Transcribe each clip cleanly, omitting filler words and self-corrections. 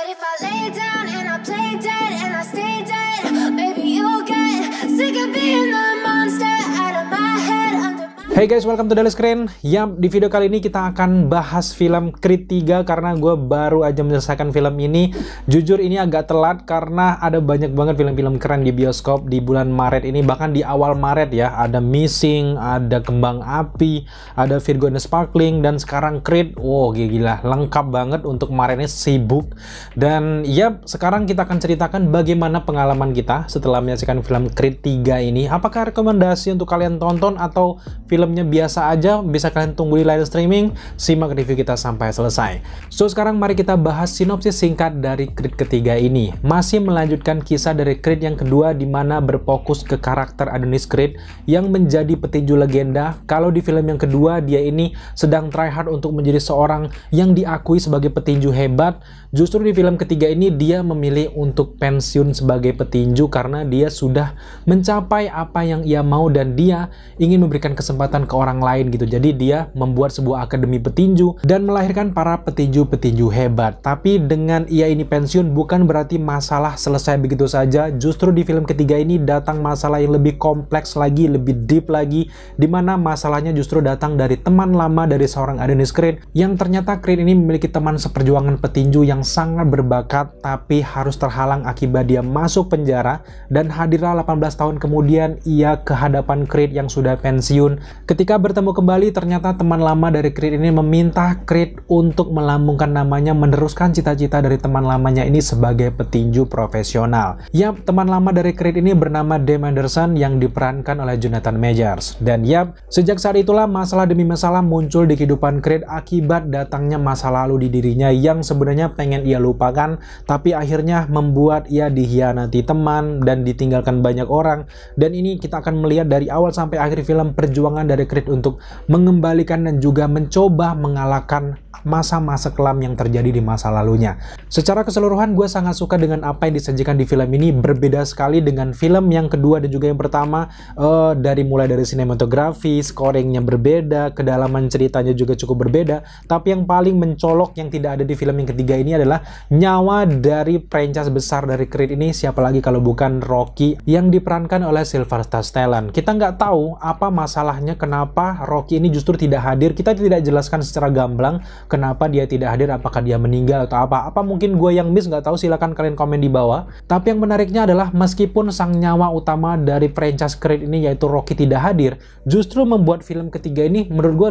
if I lay down and I play dead and I stay dead, maybe you'll get sick of being the monster out of my head, under my... Hey guys, welcome to Daily Screen. Di video kali ini kita akan bahas film Creed 3 karena gue baru aja menyelesaikan film ini. Jujur ini agak telat karena ada banyak banget film-film keren di bioskop di bulan Maret ini. Bahkan di awal Maret ya, ada Missing, ada Kembang Api, ada Virgo and the Sparkling, dan sekarang Creed. Wow, gila, lengkap banget untuk Maret ini, sibuk. Dan ya, sekarang kita akan ceritakan bagaimana pengalaman kita setelah menyaksikan film Creed 3 ini. Apakah rekomendasi untuk kalian tonton atau filmnya biasa aja, bisa kalian tunggu di live streaming. Simak review kita sampai selesai. So sekarang mari kita bahas sinopsis singkat dari Creed ketiga ini. Masih melanjutkan kisah dari Creed yang kedua, di mana berfokus ke karakter Adonis Creed yang menjadi petinju legenda. Kalau di film yang kedua dia ini sedang try hard untuk menjadi seorang yang diakui sebagai petinju hebat. Justru di film ketiga ini dia memilih untuk pensiun sebagai petinju karena dia sudah mencapai apa yang ia mau dan dia ingin memberikan kesempatan ke orang lain gitu. Jadi dia membuat sebuah akademi petinju dan melahirkan para petinju-petinju hebat. Tapi dengan ia ini pensiun bukan berarti masalah selesai begitu saja. Justru di film ketiga ini datang masalah yang lebih kompleks lagi, lebih deep lagi, dimana masalahnya justru datang dari teman lama dari seorang Adonis Creed, yang ternyata Creed ini memiliki teman seperjuangan petinju yang sangat berbakat tapi harus terhalang akibat dia masuk penjara, dan hadirlah 18 tahun kemudian ia ke hadapan Creed yang sudah pensiun. Ketika bertemu kembali, ternyata teman lama dari Creed ini meminta Creed untuk melambungkan namanya, meneruskan cita-cita dari teman lamanya ini sebagai petinju profesional. Yap, teman lama dari Creed ini bernama Dame Anderson yang diperankan oleh Jonathan Majors. Dan yap, sejak saat itulah masalah demi masalah muncul di kehidupan Creed akibat datangnya masa lalu di dirinya yang sebenarnya pengen ia lupakan, tapi akhirnya membuat ia dihianati teman dan ditinggalkan banyak orang. Dan ini kita akan melihat dari awal sampai akhir film perjuangan dari Creed untuk mengembalikan dan juga mencoba mengalahkan masa-masa kelam yang terjadi di masa lalunya. Secara keseluruhan gue sangat suka dengan apa yang disajikan di film ini. Berbeda sekali dengan film yang kedua dan juga yang pertama. Mulai dari sinematografi, scoringnya berbeda, kedalaman ceritanya juga cukup berbeda. Tapi yang paling mencolok yang tidak ada di film yang ketiga ini adalah nyawa dari franchise besar dari Creed ini. Siapa lagi kalau bukan Rocky yang diperankan oleh Sylvester Stallone. Kita nggak tahu apa masalahnya, kenapa Rocky ini justru tidak hadir. Kita tidak jelaskan secara gamblang kenapa dia tidak hadir, apakah dia meninggal atau apa mungkin gue yang miss, nggak tahu, silahkan kalian komen di bawah. Tapi yang menariknya adalah meskipun sang nyawa utama dari franchise Creed ini yaitu Rocky tidak hadir, justru membuat film ketiga ini menurut gue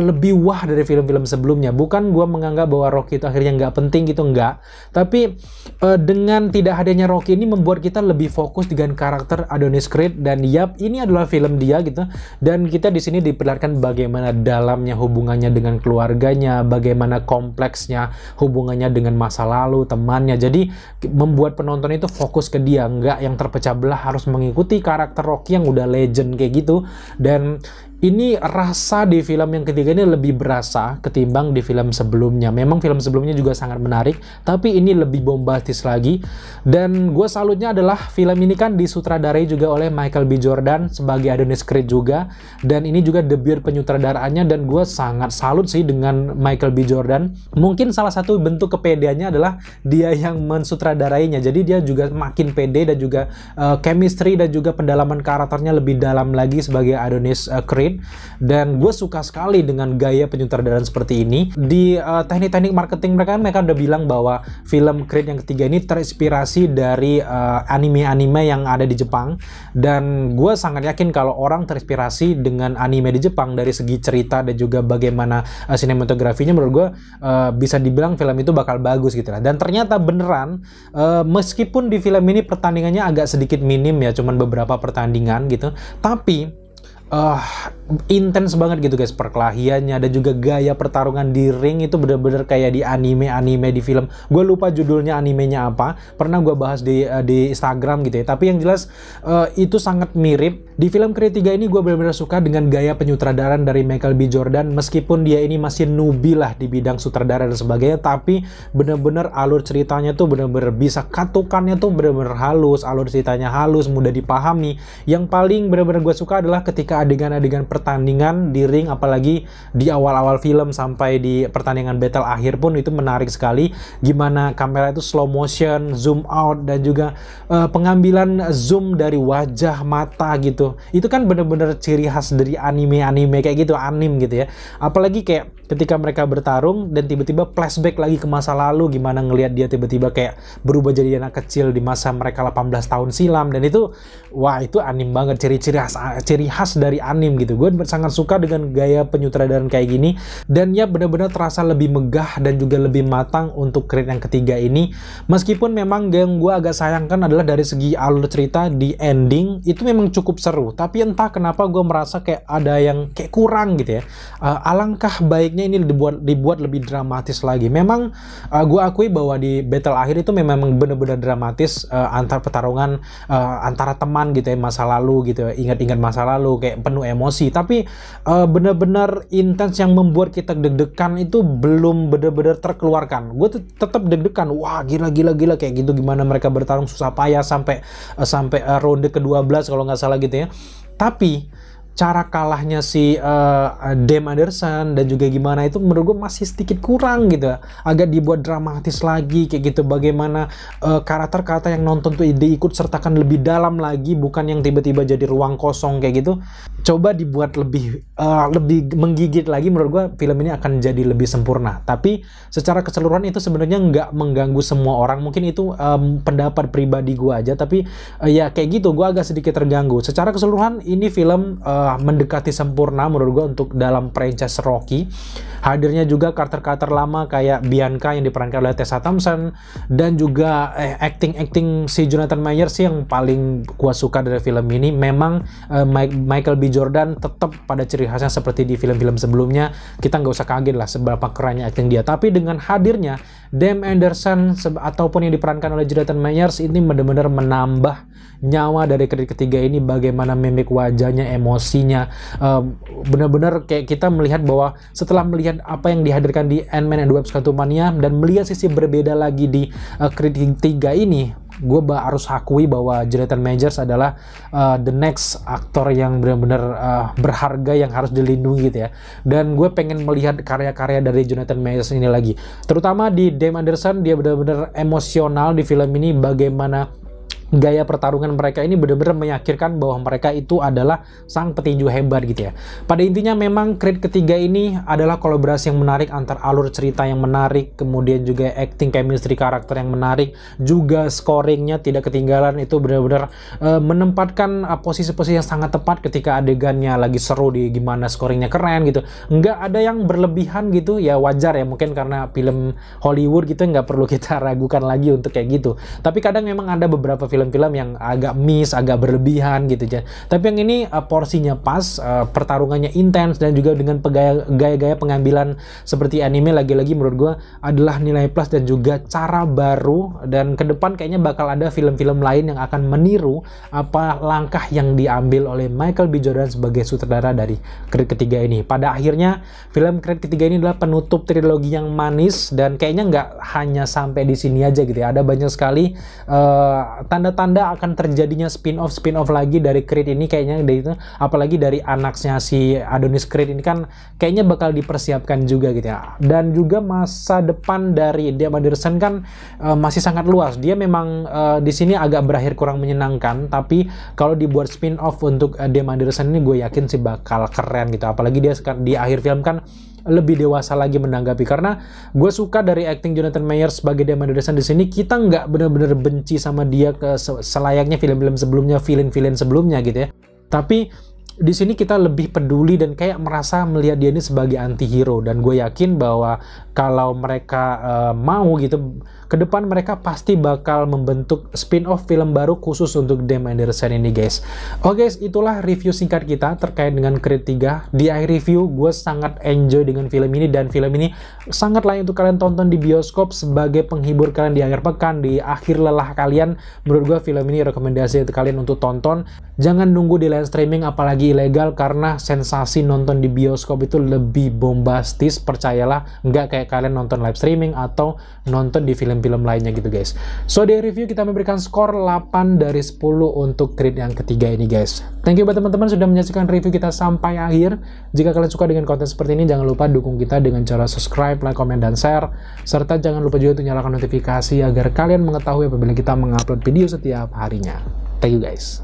lebih wah dari film-film sebelumnya. Bukan gue menganggap bahwa Rocky itu akhirnya nggak penting gitu, enggak, tapi dengan tidak hadirnya Rocky ini membuat kita lebih fokus dengan karakter Adonis Creed. Dan yap, ini adalah film dia gitu, dan kita di sini diperlihatkan bagaimana dalamnya hubungannya dengan keluarganya, bagaimana kompleksnya hubungannya dengan masa lalu temannya. Jadi membuat penonton itu fokus ke dia, nggak yang terpecah belah harus mengikuti karakter Rocky yang udah legend kayak gitu. Dan ini rasa di film yang ketiga ini lebih berasa ketimbang di film sebelumnya. Memang film sebelumnya juga sangat menarik, tapi ini lebih bombastis lagi. Dan gue salutnya adalah film ini kan disutradarai juga oleh Michael B. Jordan sebagai Adonis Creed juga. Dan ini juga debut penyutradaraannya, dan gue sangat salut sih dengan Michael B. Jordan. Mungkin salah satu bentuk kepedeannya adalah dia yang mensutradarainya. Jadi dia juga makin pede dan juga chemistry dan juga pendalaman karakternya lebih dalam lagi sebagai Adonis Creed. Dan gue suka sekali dengan gaya penyutradaraan seperti ini. Di teknik-teknik marketing mereka udah bilang bahwa film Creed yang ketiga ini terinspirasi dari anime-anime yang ada di Jepang. Dan gue sangat yakin kalau orang terinspirasi dengan anime di Jepang dari segi cerita dan juga bagaimana sinematografinya, menurut gue bisa dibilang film itu bakal bagus gitu lah. Dan ternyata beneran, meskipun di film ini pertandingannya agak sedikit minim ya, cuman beberapa pertandingan gitu, tapi intens banget gitu guys perkelahiannya, dan juga gaya pertarungan di ring itu bener-bener kayak di anime di film. Gue lupa judulnya animenya apa, pernah gue bahas di Instagram gitu ya. Tapi yang jelas itu sangat mirip Di film Creed 3 ini gue benar-benar suka dengan gaya penyutradaran dari Michael B. Jordan, meskipun dia ini masih newbie lah di bidang sutradara dan sebagainya, tapi benar-benar alur ceritanya tuh benar-benar bisa, katukannya tuh benar-benar halus, alur ceritanya halus, mudah dipahami. Yang paling benar-benar gue suka adalah ketika adegan-adegan pertandingan di ring, apalagi di awal-awal film sampai di pertandingan battle akhir pun itu menarik sekali. Gimana kamera itu slow motion, zoom out, dan juga pengambilan zoom dari wajah, mata gitu. Itu kan bener-bener ciri khas dari anime-anime kayak gitu, anim gitu ya. Apalagi kayak ketika mereka bertarung dan tiba-tiba flashback lagi ke masa lalu, gimana ngelihat dia tiba-tiba kayak berubah jadi anak kecil di masa mereka 18 tahun silam, dan itu wah, itu anim banget, ciri khas dari anim gitu. Gue sangat suka dengan gaya penyutradaran kayak gini, dan ya benar-benar terasa lebih megah dan juga lebih matang untuk Creed yang ketiga ini. Meskipun memang yang gue agak sayangkan adalah dari segi alur cerita di ending itu memang cukup seru, tapi entah kenapa gue merasa kayak ada yang kayak kurang gitu ya. Alangkah baiknya ini dibuat lebih dramatis lagi. Memang gue akui bahwa di battle akhir itu memang benar-benar dramatis, antar pertarungan antara teman gitu ya, masa lalu gitu ya, ingat-ingat masa lalu, kayak penuh emosi, tapi benar-benar intens yang membuat kita deg-degan itu belum benar-benar terkeluarkan. Gue tetap deg-degan, wah gila kayak gitu, gimana mereka bertarung susah payah sampai ronde ke-12 kalau nggak salah gitu ya. Tapi cara kalahnya si Dame Anderson dan juga gimana itu menurut gue masih sedikit kurang gitu, agak dibuat dramatis lagi kayak gitu. Bagaimana karakter-karakter yang nonton tuh diikut sertakan lebih dalam lagi, bukan yang tiba-tiba jadi ruang kosong kayak gitu. Coba dibuat lebih menggigit lagi, menurut gue film ini akan jadi lebih sempurna. Tapi secara keseluruhan itu sebenarnya nggak mengganggu semua orang, mungkin itu pendapat pribadi gue aja, tapi ya kayak gitu, gue agak sedikit terganggu. Secara keseluruhan ini film mendekati sempurna menurut gue untuk dalam franchise Rocky. Hadirnya juga karakter-karakter lama kayak Bianca yang diperankan oleh Tessa Thompson, dan juga acting si Jonathan Majors yang paling gua suka dari film ini. Memang Michael B. Jordan tetap pada ciri khasnya seperti di film-film sebelumnya. Kita nggak usah kaget lah seberapa kerennya acting dia. Tapi dengan hadirnya Dame Anderson ataupun yang diperankan oleh Jonathan Majors, ini benar-benar menambah nyawa dari Creed ketiga ini. Bagaimana mimik wajahnya, emosinya, benar-benar kayak kita melihat bahwa setelah melihat apa yang dihadirkan di Ant-Man and the Wasp: Quantumania dan melihat sisi berbeda lagi di Creed 3 ini, gue harus akui bahwa Jonathan Majors adalah the next aktor yang benar-benar berharga yang harus dilindungi gitu ya. Dan gue pengen melihat karya-karya dari Jonathan Majors ini lagi, terutama di Dame Anderson. Dia benar-benar emosional di film ini, bagaimana gaya pertarungan mereka ini benar-benar meyakinkan bahwa mereka itu adalah sang petinju hebat gitu ya. Pada intinya memang Creed ketiga ini adalah kolaborasi yang menarik antar alur cerita yang menarik, kemudian juga acting chemistry karakter yang menarik, juga scoringnya tidak ketinggalan. Itu benar-benar menempatkan posisi-posisi yang sangat tepat ketika adegannya lagi seru, di gimana scoringnya keren gitu. Nggak ada yang berlebihan gitu ya, wajar ya, mungkin karena film Hollywood gitu nggak perlu kita ragukan lagi untuk kayak gitu. Tapi kadang memang ada beberapa film yang agak miss, agak berlebihan gitu ya. Tapi yang ini porsinya pas, pertarungannya intens, dan juga dengan gaya-gaya pengambilan seperti anime, lagi-lagi menurut gue adalah nilai plus dan juga cara baru. Dan ke depan kayaknya bakal ada film-film lain yang akan meniru apa langkah yang diambil oleh Michael B. Jordan sebagai sutradara dari Creed ketiga ini. Pada akhirnya film Creed ketiga ini adalah penutup trilogi yang manis, dan kayaknya nggak hanya sampai di sini aja gitu ya. Ada banyak sekali tanda akan terjadinya spin-off lagi dari Creed ini kayaknya dari itu, apalagi dari anaknya si Adonis Creed ini kan kayaknya bakal dipersiapkan juga gitu ya. Dan juga masa depan dari Dame Anderson kan masih sangat luas. Dia memang di sini agak berakhir kurang menyenangkan, tapi kalau dibuat spin-off untuk Dame Anderson ini gue yakin sih bakal keren gitu. Apalagi dia di akhir film kan lebih dewasa lagi menanggapi, karena gue suka dari acting Jonathan Majors sebagai Dame Anderson di sini. Kita nggak benar-benar benci sama dia ke selayaknya film-film sebelumnya, villain sebelumnya gitu ya. Tapi di sini kita lebih peduli dan kayak merasa melihat dia ini sebagai anti-hero, dan gue yakin bahwa kalau mereka mau gitu, ke depan mereka pasti bakal membentuk spin-off film baru khusus untuk Damn Anderson ini guys. Oke guys, itulah review singkat kita terkait dengan Creed 3. Di akhir review, gue sangat enjoy dengan film ini, dan film ini sangat layak untuk kalian tonton di bioskop sebagai penghibur kalian di akhir pekan, di akhir lelah kalian. Menurut gue film ini rekomendasi untuk kalian untuk tonton. Jangan nunggu di live streaming apalagi ilegal, karena sensasi nonton di bioskop itu lebih bombastis, percayalah, nggak kayak kalian nonton live streaming atau nonton di film-film lainnya gitu guys. So di review kita memberikan skor 8 dari 10 untuk Creed yang ketiga ini guys. Thank you buat teman-teman sudah menyaksikan review kita sampai akhir. Jika kalian suka dengan konten seperti ini, jangan lupa dukung kita dengan cara subscribe, like, komen, dan share. Serta jangan lupa juga untuk nyalakan notifikasi agar kalian mengetahui apabila kita mengupload video setiap harinya. Thank you guys.